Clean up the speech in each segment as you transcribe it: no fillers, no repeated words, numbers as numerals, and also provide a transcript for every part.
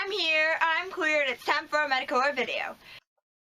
I'm here, I'm queer, and it's time for a Medicore video.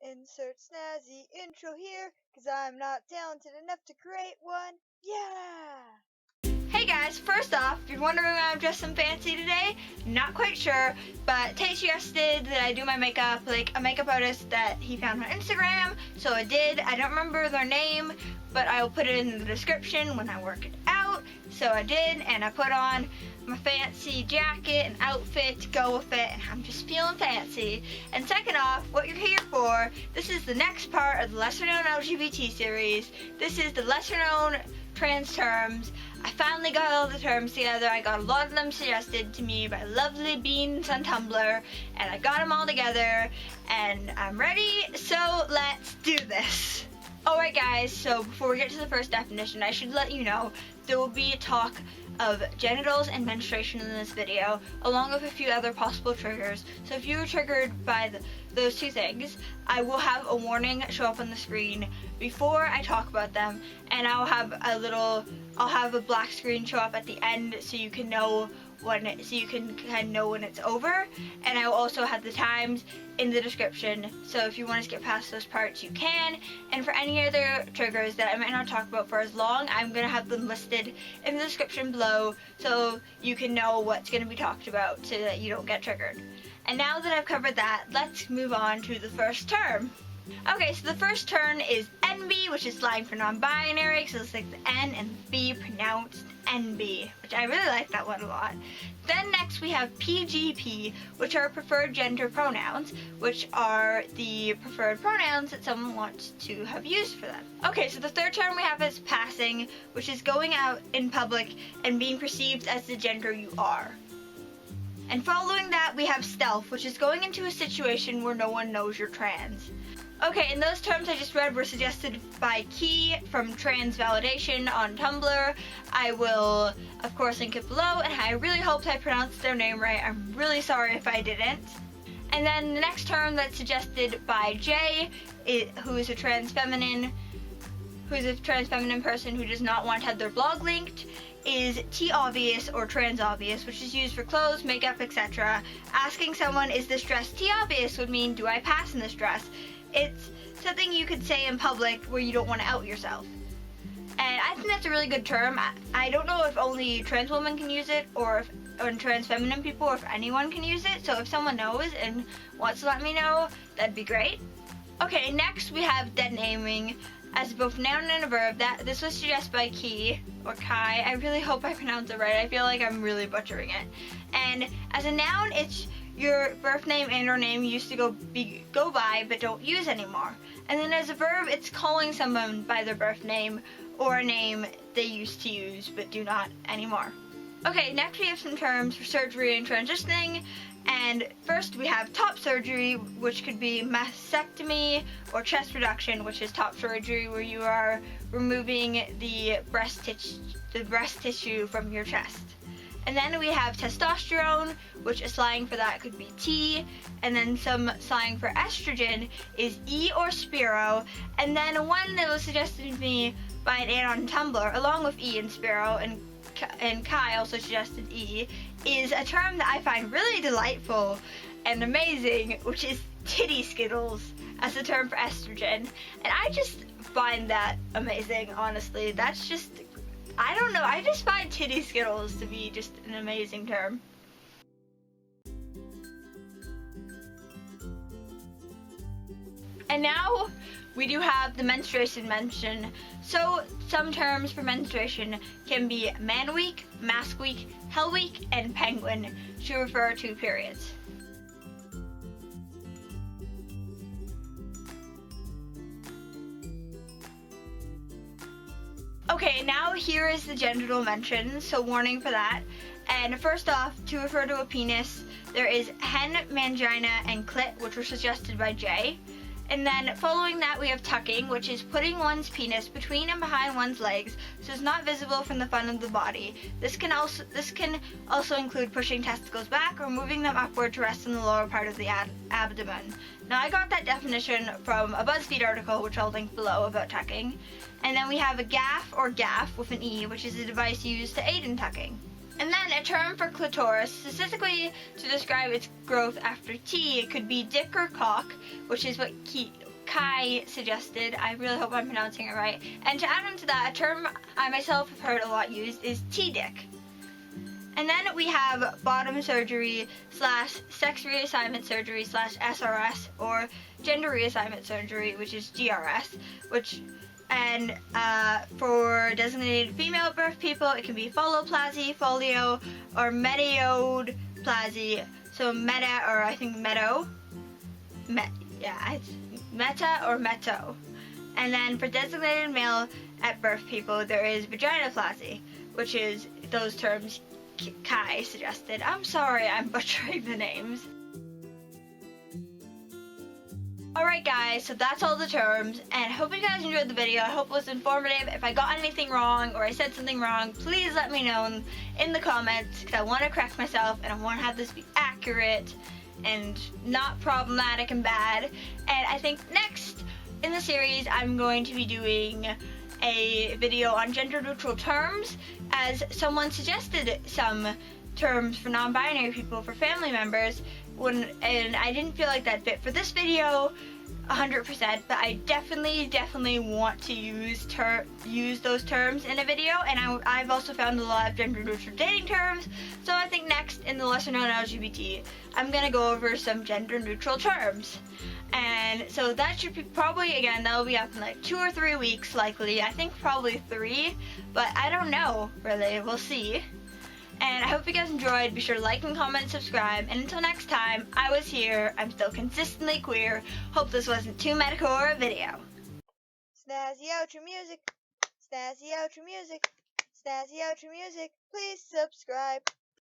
Insert snazzy intro here, cause I'm not talented enough to create one. Yeah! Hey guys, first off, if you're wondering why I'm dressed some fancy today, not quite sure, but Tay suggested that I do my makeup like a makeup artist that he found on Instagram, so I did. I don't remember their name, but I will put it in the description when I work it out. So I did, and I put on my fancy jacket and outfit to go with it, and I'm just feeling fancy. And second off, what you're here for, this is the next part of the lesser known LGBT series. This is the lesser known trans terms. I finally got all the terms together. I got a lot of them suggested to me by lovely beans on Tumblr, and I got them all together, and I'm ready, so let's do this. Alright guys, so before we get to the first definition, I should let you know there will be talk of genitals and menstruation in this video, along with a few other possible triggers. So if you were triggered by those two things, I will have a warning show up on the screen before I talk about them, and I'll have a black screen show up at the end so you can know when it's over, and I will also have the times in the description, so if you want to skip past those parts you can. And for any other triggers that I might not talk about for as long, I'm going to have them listed in the description below so you can know what's going to be talked about so that you don't get triggered. And now that I've covered that, let's move on to the first term. Okay, so the first term is NB, which is slang for non-binary, so it's like the N and the B pronounced NB, which I really like that one a lot. Then next we have PGP, which are preferred gender pronouns, which are the preferred pronouns that someone wants to have used for them. Okay, so the third term we have is passing, which is going out in public and being perceived as the gender you are. And following that we have stealth, which is going into a situation where no one knows you're trans. Okay, and those terms I just read were suggested by Key from Trans Validation on Tumblr. I will, of course, link it below, and I really hope I pronounced their name right. I'm really sorry if I didn't. And then the next term that's suggested by Jay, who is a trans feminine person who does not want to have their blog linked, is T-obvious or trans-obvious, which is used for clothes, makeup, etc. Asking someone, is this dress T-obvious, would mean, do I pass in this dress? It's something you could say in public where you don't want to out yourself. And I think that's a really good term. I don't know if only trans women can use it, or trans feminine people, or if anyone can use it. So if someone knows and wants to let me know, that'd be great. Okay, next we have dead naming as both noun and a verb. This was suggested by Key, or Kai. I really hope I pronounce it right. I feel like I'm really butchering it. And as a noun, it's your birth name and or name you used to go by but don't use anymore. And then as a verb, it's calling someone by their birth name or a name they used to use but do not anymore. Okay, next we have some terms for surgery and transitioning. And first we have top surgery, which could be mastectomy, or chest reduction, which is top surgery where you are removing the breast tissue from your chest. And then we have testosterone, which is slang for that could be T, and then some slang for estrogen is E or Spiro. And then one that was suggested to me by an aunt on Tumblr, along with E and Spiro, and Kai also suggested E, is a term that I find really delightful and amazing, which is titty skittles as a term for estrogen. And I just find that amazing, honestly. That's just, I don't know, I just find titty skittles to be just an amazing term. And now we do have the menstruation mention. So some terms for menstruation can be man week, mask week, hell week, and penguin to refer to periods. Okay, now here is the genital mention, so warning for that. And first off, to refer to a penis, there is hen, mangina, and clit, which were suggested by Jay. And then following that we have tucking, which is putting one's penis between and behind one's legs so it's not visible from the front of the body. This can also include pushing testicles back or moving them upward to rest in the lower part of the abdomen. Now I got that definition from a BuzzFeed article, which I'll link below, about tucking. And then we have a gaff or gaff with an E, which is a device used to aid in tucking. And then a term for clitoris, specifically to describe its growth after T, it could be dick or cock, which is what Kai suggested. I really hope I'm pronouncing it right. And to add on to that, a term I myself have heard a lot used is T-dick. And then we have bottom surgery / sex reassignment surgery / SRS, or gender reassignment surgery, which is GRS, and for designated female birth people, it can be foloplasty, folio, or metaeodoplasty. So meta, or I think meto. It's meta or meto. And then for designated male at birth people, there is vaginoplasty, which is those terms Kai suggested. I'm sorry, I'm butchering the names. Alright guys, so that's all the terms, and I hope you guys enjoyed the video. I hope it was informative. If I got anything wrong or I said something wrong, please let me know in the comments, because I want to correct myself and I want to have this be accurate and not problematic and bad. And I think next in the series I'm going to be doing a video on gender neutral terms, as someone suggested some terms for non-binary people, for family members, and I didn't feel like that fit for this video 100%, but I definitely want to use those terms in a video. And I've also found a lot of gender neutral dating terms, so I think next in the lesser known LGBT, I'm gonna go over some gender neutral terms. And so that should be probably, again, that'll be up in like 2 or 3 weeks likely. I think probably 3, but I don't know really, we'll see. And I hope you guys enjoyed. Be sure to like and comment and subscribe. And until next time, I was here. I'm still consistently queer. Hope this wasn't too medicore a video. Snazzy outro music. Snazzy outro music. Snazzy outro music. Please subscribe.